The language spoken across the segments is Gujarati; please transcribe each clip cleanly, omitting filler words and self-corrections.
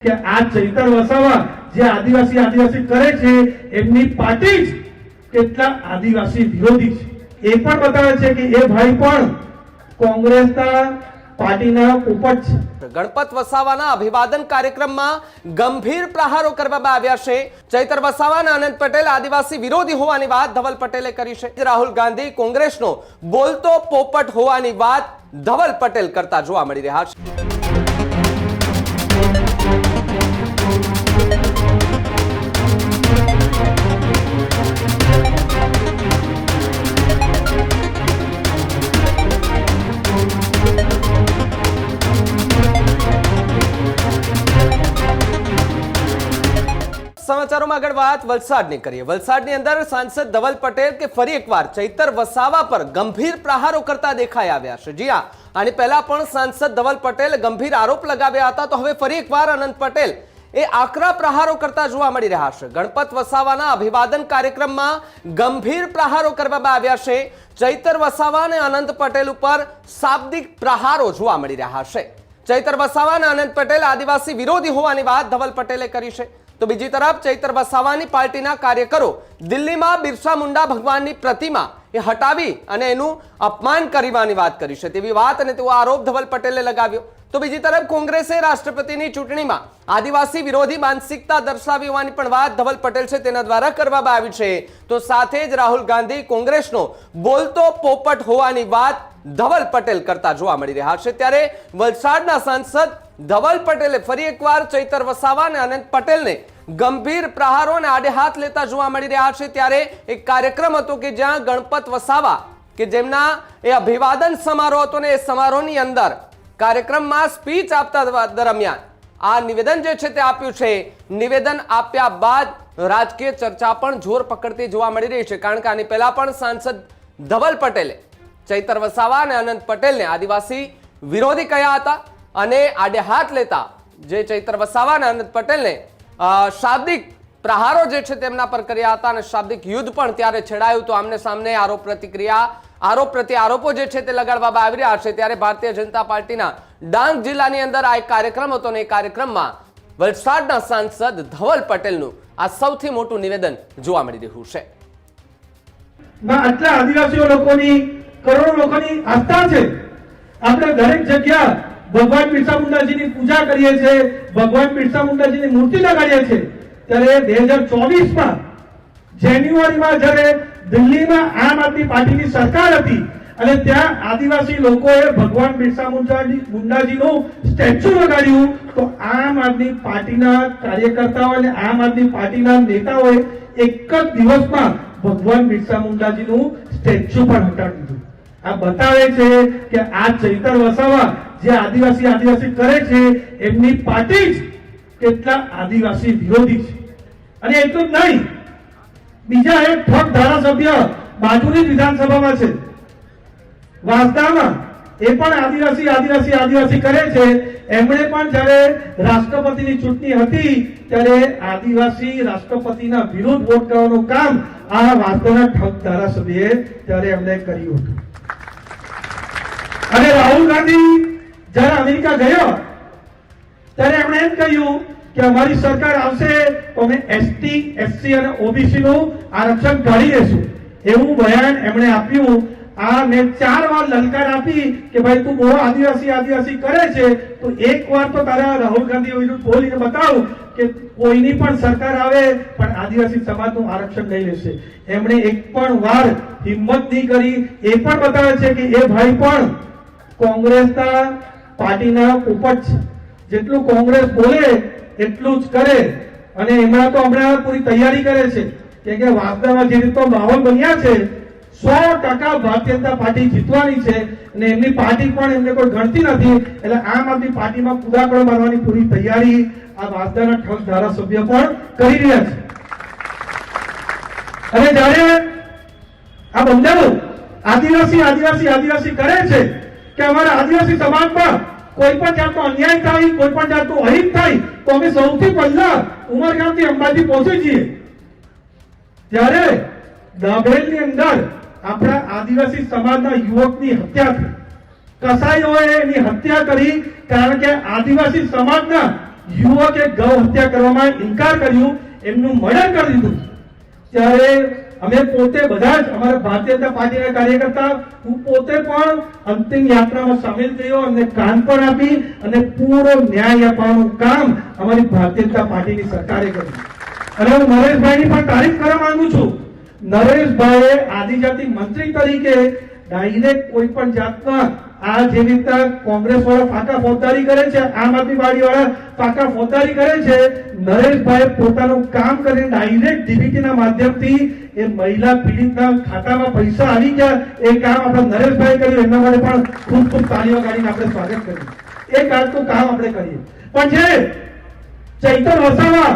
કે આ ચૈતર વસાવા જે આદિવાસી કરે છે એમની પાર્ટી જ કેટલા આદિવાસી વિરોધી છે એ પણ બતાવે છે કે એ ભાઈ પણ કોંગ્રેસના પાર્ટીના પોપટ છે। ગણપત વસાવાના અભિવાદન કાર્યક્રમમાં ગંભીર પ્રહારો કરવામાં આવ્યા છે। ચૈતર વસાવા અને આનંદ પટેલ આદિવાસી વિરોધી હોવાની વાત ધવલ પટેલે કરી છે। રાહુલ ગાંધી કોંગ્રેસનો બોલતો પોપટ હોવાની વાત ધવલ પટેલ કરતા જોવા મળી રહ્યા છે। समाचारों में आगे बात वलसाड ની કરીએ। વલસાડની અંદર સાંસદ ધવલ પટેલ કે ફરી એકવાર ચૈતર વસાવા પર ગંભીર પ્રહારો કરતા દેખાઈ આવ્યા છે। જી હા, આની પહેલા પણ સાંસદ ધવલ પટેલ ગંભીર આરોપ લગાવ્યા હતા, તો હવે ફરી એકવાર આનંદ પટેલ એ આકરા પ્રહારો કરતા જોવા મળી રહ્યા છે। ગણપત વસાવાના અભિવાદન કાર્યક્રમમાં ગંભીર પ્રહારો કરવામાં આવ્યા છે। ચૈતર વસાવા અને આનંદ પટેલ ઉપર શાબ્દિક પ્રહારો જોવા મળી રહ્યા છે। ચૈતર વસાવા અને આનંદ પટેલ આદિવાસી વિરોધી હોવાની વાત ધવલ પટેલે કરી છે। तो बीजी तरफ चैतर वसावानी पार्टीना कार्यकरो दिल्ली में बिरसा मुंडा भगवाननी प्रतिमा ए हटावी अने एनुं अपमान करवानी वात करी छे तेवी वात अने तेवो आरोप धवल पटेले लगाव्यो। तो बीजी तरफ कोंग्रेसे राष्ट्रपतिनी चूंटणीमां आदिवासी विरोधी मानसिकता दर्शावी होवानी पण वात धवल पटेल छे तेना द्वारा करवामां आवी छे। तो साथे ज राहुल गांधी कोंग्रेसनो बोलतो पोपट होवानी वात धवल पटेल करता जोवा मळी रह्या छे। त्यारे वलसाडना सांसद धवल पटेले फरी एकवार चैतर वसावा અને આનંદ પટેલને ગંભીર પ્રહારો અને આડે હાથ લેતા જોવા મળી રહ્યા છે। ત્યારે એક કાર્યક્રમ હતો કે જ્યાં ગણપત વસાવા કે જેમના એ અભિવાદન સમારોહ હતો ને એ સમારોહની અંદર કાર્યક્રમમાં સ્પીચ આપતા દરમિયાન આ નિવેદન જે છે તે આપ્યું છે। નિવેદન આપ્યા બાદ રાજકીય ચર્ચા પણ જોર પકડતી જોવા મળી રહી છે, કારણ કે આની પહેલા પણ સાંસદ ધવલ પટેલે ચૈતર વસાવા અને આનંદ પટેલને આદિવાસી વિરોધી કહ્યા હતા અને આડે હાથ લેતા જે ચૈતર વસાવા અને આનંદ પટેલને શાબ્દિક પ્રહારો જે છે તેમના પર કર્યા હતા અને શાબ્દિક યુદ્ધ પણ ત્યારે છેડાયું। તો આમને સામને આરોપ પ્રત્યે આરોપો જે છે તે લગાડવામાં આવી રહ્યા છે। ત્યારે ભારતીય જનતા પાર્ટીના ડાંગ જિલ્લાની અંદર આ એક કાર્યક્રમ હતો અને એ કાર્યક્રમમાં વલસાડના સાંસદ ધવલ પટેલનું આ સૌથી મોટું નિવેદન જોવા મળી રહ્યું છે। આટલા આદિવાસીઓ લોકોની કરોડો લોકોની આસ્થા છે। આપણે દરેક જગ્યા ભગવાન બિરસા મુંડાજીની પૂજા કરીએ છીએ, ભગવાન બિરસા મુંડાજીની મૂર્તિ લગાડીએ છીએ। ત્યારે 2024માં જાન્યુઆરીમાં જ્યારે દિલ્હીમાં આમ આદમી પાર્ટીની સરકાર હતી અને ત્યાં આદિવાસી લોકોએ ભગવાન બિરસા મુંડાજીનું સ્ટેચ્યુ લગાડ્યું, તો આમ આદમી પાર્ટીના કાર્યકર્તાઓ અને આમ આદમી પાર્ટીના નેતાઓએ એક જ દિવસમાં ભગવાન બિરસા મુંડાજીનું સ્ટેચ્યુ પણ હટાવી દીધું। આ બતાવે છે કે આ ચૈતર વસાવા જે આદિવાસી કરે છે એમની પાર્ટી જ કેટલા આદિવાસી વિરોધી છે। અને એટલું જ નહીં, બીજા એક ઠગ ધારાસભ્ય બાજુની વિધાનસભામાં છે વાસદામાં, એ પણ આદિવાસી કરે છે। એમણે પણ જ્યારે રાષ્ટ્રપતિની ચૂંટણી હતી ત્યારે આદિવાસી રાષ્ટ્રપતિના વિરુદ્ધ વોટ કરવાનું કામ આ વાસદાના ઠગ ધારાસભ્યએ ત્યારે એમણે કર્યું હતું। અને રાહુલ ગાંધી જ્યારે અમેરિકા ગયો ત્યારે એમણે એમ કહ્યું કે અમારી સરકાર આવશે તો અમે એસટી, એસસી અને ઓબીસી નું આરક્ષણ કાઢી દેશું, એવું બયાન એમણે આપ્યું। આ મેં 4 વાર લલકાર આપી કે ભાઈ તું બહુ આદિવાસી કરે છે, તો એક વાર તો તારા રાહુલ ગાંધી વિરુદ્ધ બોલીને બતાવ કે કોઈની પણ સરકાર આવે પણ આદિવાસી સમાજનું આરક્ષણ નહીં લેશે। એમણે એક પણ વાર હિંમત નહીં કરી। એ પણ બતાવે છે કે એ ભાઈ પણ કોંગ્રેસના પાર્ટીના પોપટ છે। જેટલું કોંગ્રેસ બોલે એટલું જ કરે। અને એમાં તો હમણાં પૂરી તૈયારી કરે છે કે વાસદામાં જે રીતનો માહોલ બન્યા છે 100% ભારતીય જનતા પાર્ટી જીતવાની છે અને એમની પાર્ટી પણ એમને કોઈ ગણતી નથી, એટલે આમ આદમી પાર્ટીમાં કુદાકડો મારવાની પૂરી તૈયારી આ વાસદાના ઠગ ધારાસભ્ય પણ કરી રહ્યા છે। અને જ્યારે આ બંનેઓ આદિવાસી કરે છે કે અમારા આદિવાસી સમાજમાં કોઈ પણ જાતનો અન્યાય થાય, કોઈ પણ જાતનું અહિત થાય તો અમે સૌથી પહેલા ઉમરગામથી અંબાજી પહોંચી છીએ। ત્યારે દાભેલની અંદર આપણા આદિવાસી સમાજના યુવકની હત્યા થઈ, કસાઈઓએ એની હત્યા કરી, કારણ કે આદિવાસી સમાજના યુવકે ગૌ હત્યા કરવામાં ઇનકાર કર્યું, એમનું મર્ડર કરી દીધું, ત્યારે અમે પોતે બધા જ અમારા ભારતીય જનતા પાર્ટીના કાર્યકર્તા, હું પોતે પણ અંતિમ યાત્રામાં સામેલ થયો અને કાન પણ આપી અને પૂરો ન્યાય આપવાનું કામ અમારી ભારતીય જનતા પાર્ટીની સરકારે કર્યું. અને હું નરેશભાઈની પણ તારીફ કરવા માંગુ છું. નરેશભાઈએ આદિજાતિ મંત્રી તરીકે ડાયરેક્ટ કોઈ પણ જાતના આ જેવી રીતના કોંગ્રેસ વાળા ફાકા ફોજદારી કરે છે, આમ આદમી પાર્ટી વાળા ફાકા ફોજદારી કરે છે, નરેશભાઈ પોતાનું કામ કરીને ડાયરેક્ટ ડીબીટી ના માધ્યમથી એ મહિલા પીડિતના ખાતામાં પૈસા આવી ગયા, એ કામ આપણા નરેશભાઈ કર્યું. એમના માટે પણ ખૂબ ખૂબ તાળીઓ કાઢીને આપણે સ્વાગત કર્યું. એ કામનું કામ આપણે કરીએ. પણ જે ચૈતર વસાવા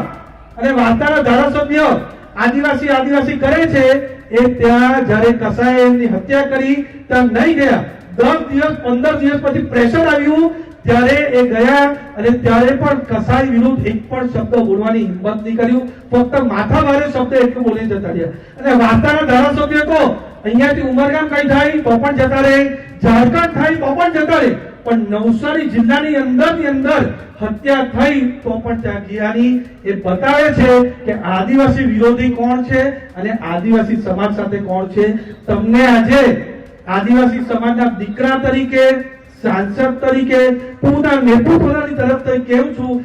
અને વાર્તાના ધારાસભ્ય આદિવાસી કરે છે, એ ત્યાં જ્યારે કસાએ એમની હત્યા કરી ત્યાં નહીં ગયા. 10 દિવસ 15 દિવસ પછી પ્રેશર આવ્યું ત્યારે એ ગયા અને ત્યારે પણ કસાઈ વિરુદ્ધ એક પણ શબ્દ બોલવાની હિંમત નહીં કર્યું. ફક્ત માથા ભારે શબ્દ એટલું બોલી જતા રહ્યા. અને વાર્તાના ધારાસભ્ય તો અહીંયાથી ઉમરગામ કઈ થાય તો પણ જતા રહે, ઝારખંડ થાય તો પણ જતા રહે, પણ નવસારી જિલ્લાની અંદર હત્યા થઈ તો પણ ત્યાં ગયાની. એ બતાવે છે કે આદિવાસી વિરોધી કોણ છે અને આદિવાસી સમાજ સાથે કોણ છે. તમને આજે આદિવાસી સમાજના દીકરા તરીકે, સાંસદ તરીકે, પૂરા નેતૃત્વની તરફથી કહું છું